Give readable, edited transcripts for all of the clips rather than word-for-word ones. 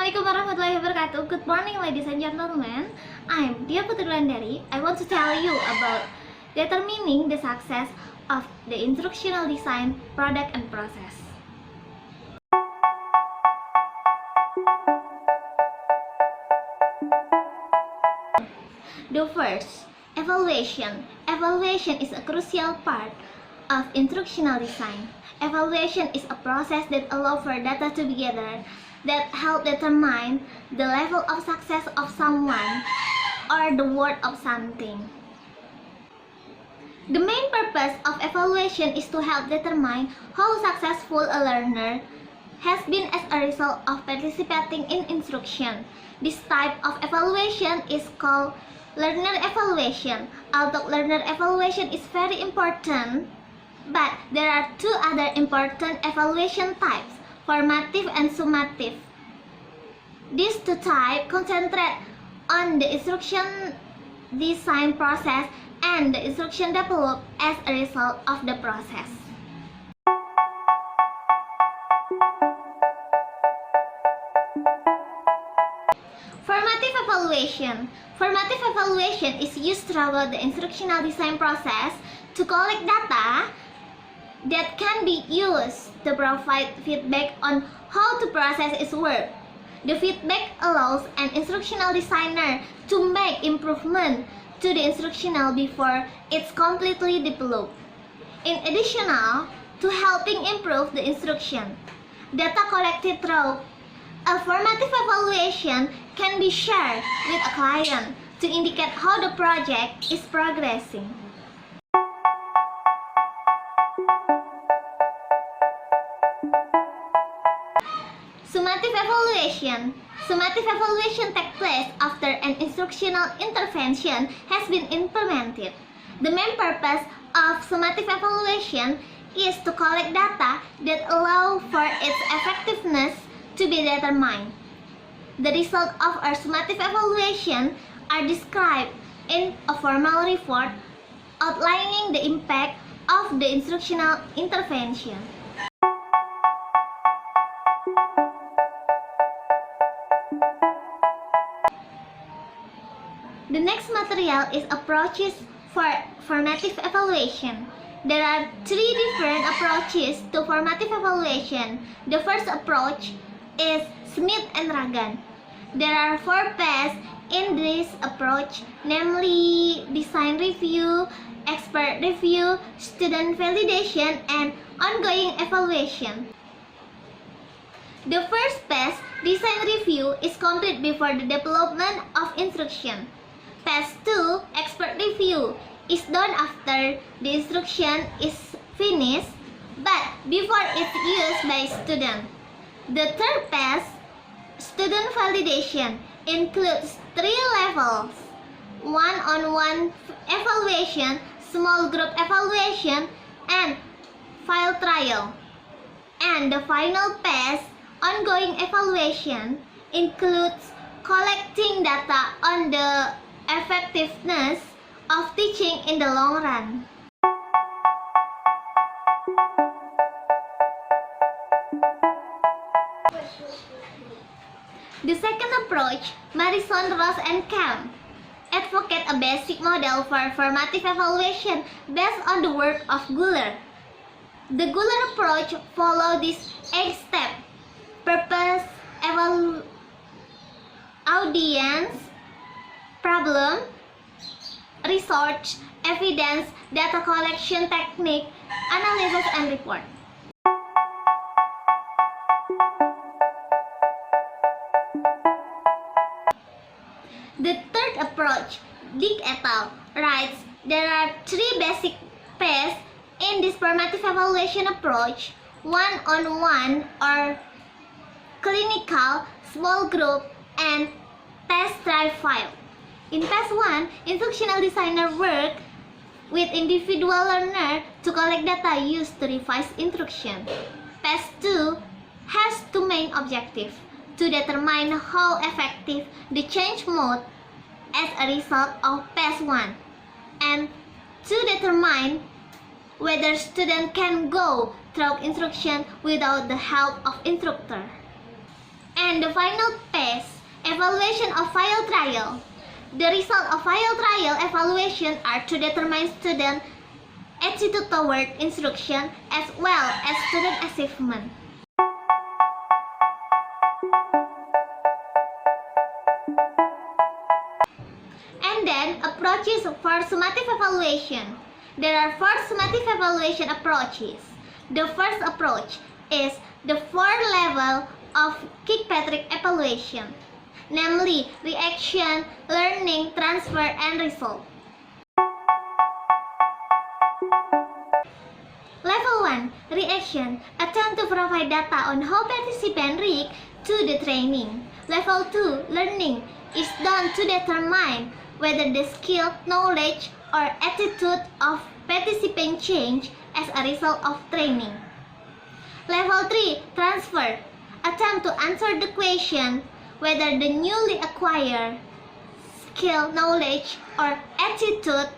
Assalamualaikum warahmatullahi wabarakatuh. Good morning, ladies and gentlemen. I'm Dyah Wulandari. I want to tell you about determining the success of the instructional design, product, and process. The first, evaluation. Evaluation is a crucial part of instructional design. Evaluation is a process that allows for data to be gathered that help determine the level of success of someone or the worth of something. The main purpose of evaluation is to help determine how successful a learner has been as a result of participating in instruction. This type of evaluation is called learner evaluation. Although learner evaluation is very important, but there are two other important evaluation types, formative and summative. These two types concentrate on the instruction design process and the instruction developed as a result of the process. Formative evaluation. Formative evaluation is used throughout the instructional design process to collect data that can be used to provide feedback on how the process is work. The feedback allows an instructional designer to make improvement to the instructional before it's completely developed. In addition to helping improve the instruction, data collected through a formative evaluation can be shared with a client to indicate how the project is progressing. Summative evaluation. Summative evaluation takes place after an instructional intervention has been implemented. The main purpose of summative evaluation is to collect data that allow for its effectiveness to be determined. The results of our summative evaluation are described in a formal report outlining the impact of the instructional intervention. The next material is approaches for formative evaluation. There are three different approaches to formative evaluation. The first approach is Smith and Ragan. There are four phases in this approach, namely design review, expert review, student validation, and ongoing evaluation. The first phase, design review, is complete before the development of instruction. Phase 2, expert review, is done after the instruction is finished, but before it's used by student. The third phase, student validation, includes three levels: one-on-one evaluation, small group evaluation, and file trial. And the final phase, ongoing evaluation, includes collecting data on the effectiveness of teaching in the long run. The second approach, Morrison, and Kemp, advocate a basic model for formative evaluation based on the work of Gooler. The Gooler approach follows this 8-step: purpose, audience, problem, research, evidence, data collection technique, analysis, and report. The third approach, etal, writes there are three basic phases in this formative evaluation approach: one-on-one or clinical, small group, and test drive file. In phase 1, instructional designer work with individual learner to collect data used to revise instruction. Phase 2 has two main objectives: to determine how effective the change mode as a result of phase 1, and to determine whether student can go through instruction without the help of instructor. And the final phase, evaluation of file trial. The result of file trial evaluation are to determine student attitude toward instruction as well as student achievement. And then approaches for summative evaluation. There are 4 summative evaluation approaches. The first approach is the 4 level of Kirkpatrick evaluation, namely reaction, learning, transfer, and result. Level 1, reaction, attempt to provide data on how participants react to the training. Level 2, learning, is done to determine whether the skill, knowledge, or attitude of participants change as a result of training. Level 3, transfer, attempt to answer the question whether the newly acquired skill, knowledge, or attitudes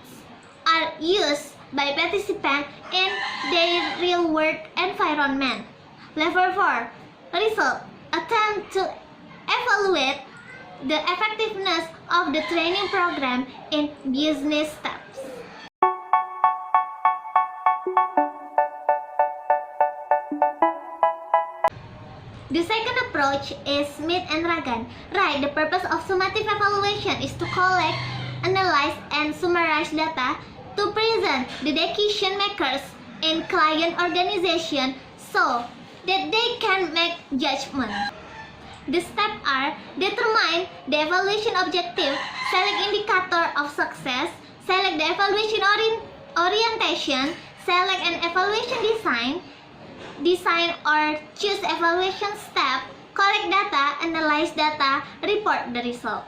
are used by participants in their real-world environment. Level 4, result, attempt to evaluate the effectiveness of the training program in business steps. The second approach is Smith and Ragan. Right, the purpose of summative evaluation is to collect, analyze, and summarize data to present the decision makers in client organization so that they can make judgment. The steps are determine the evaluation objective, select indicator of success, select the evaluation orientation, select an evaluation design or choose evaluation step, collect data, analyze data, report the result.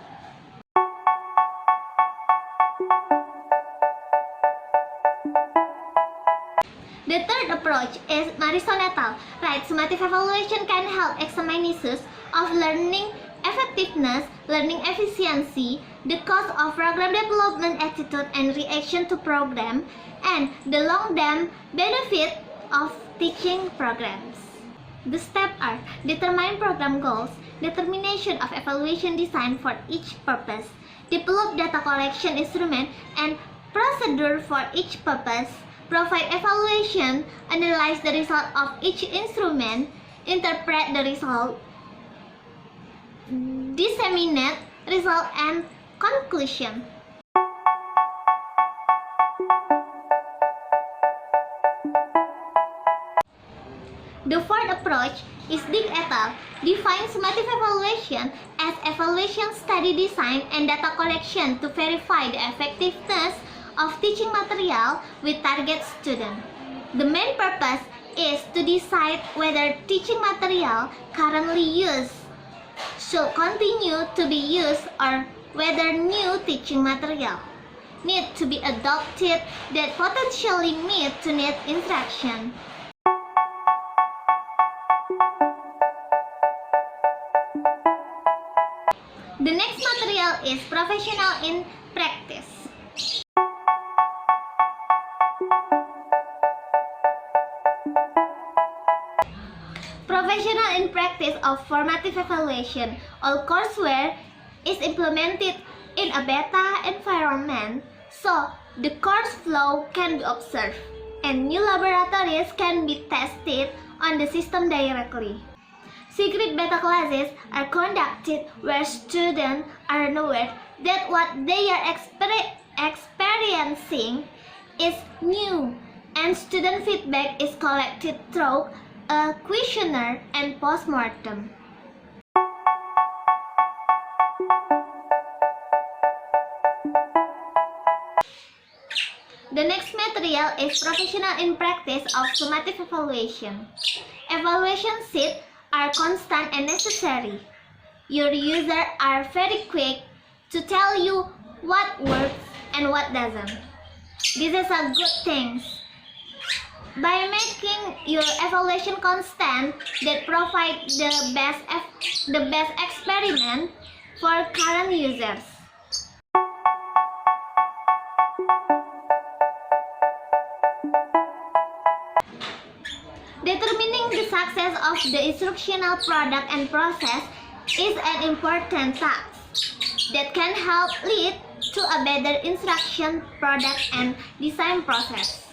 The third approach is Morrison etal. Right, summative evaluation can help examine issues of learning effectiveness, learning efficiency, the cost of program development, attitude and reaction to program, and the long-term benefit of teaching programs. The steps are determine program goals, determination of evaluation design for each purpose, develop data collection instrument and procedure for each purpose, provide evaluation, analyze the result of each instrument, interpret the result, disseminate result and conclusion. The fourth approach is Dyah et al. Defines summative evaluation as evaluation study design and data collection to verify the effectiveness of teaching material with target student. The main purpose is to decide whether teaching material currently used should continue to be used or whether new teaching material need to be adopted that potentially meet to need instruction. The next material is professional in practice. Professional in practice of formative evaluation. All courseware is implemented in a beta environment, so the course flow can be observed, and new laboratories can be tested on the system directly. Secret beta classes are conducted where students are aware that what they are experiencing is new, and student feedback is collected through a questionnaire and postmortem. The next material is professional in practice of summative evaluation. Evaluation sheets are constant and necessary. Your users are very quick to tell you what works and what doesn't. This is a good thing. By making your evaluation constant that provide the best experiment for current users. Determining the success of the instructional product and process is an important task that can help lead to a better instruction, product, and design process.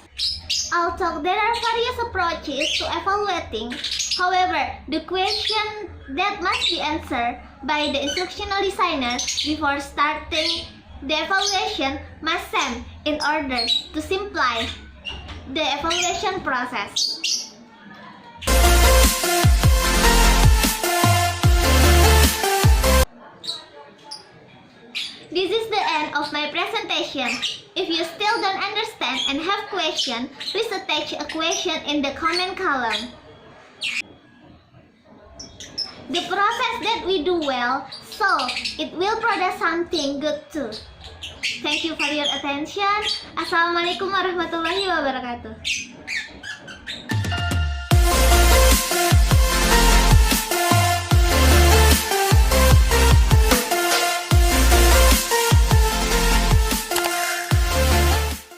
Although there are various approaches to evaluating, however, the question that must be answered by the instructional designer before starting the evaluation must stem in order to simplify the evaluation process. This is the end of my presentation. If you still don't understand and have question, please attach a question in the comment column. The process that we do well, so it will produce something good too. Thank you for your attention. Assalamualaikum warahmatullahi wabarakatuh.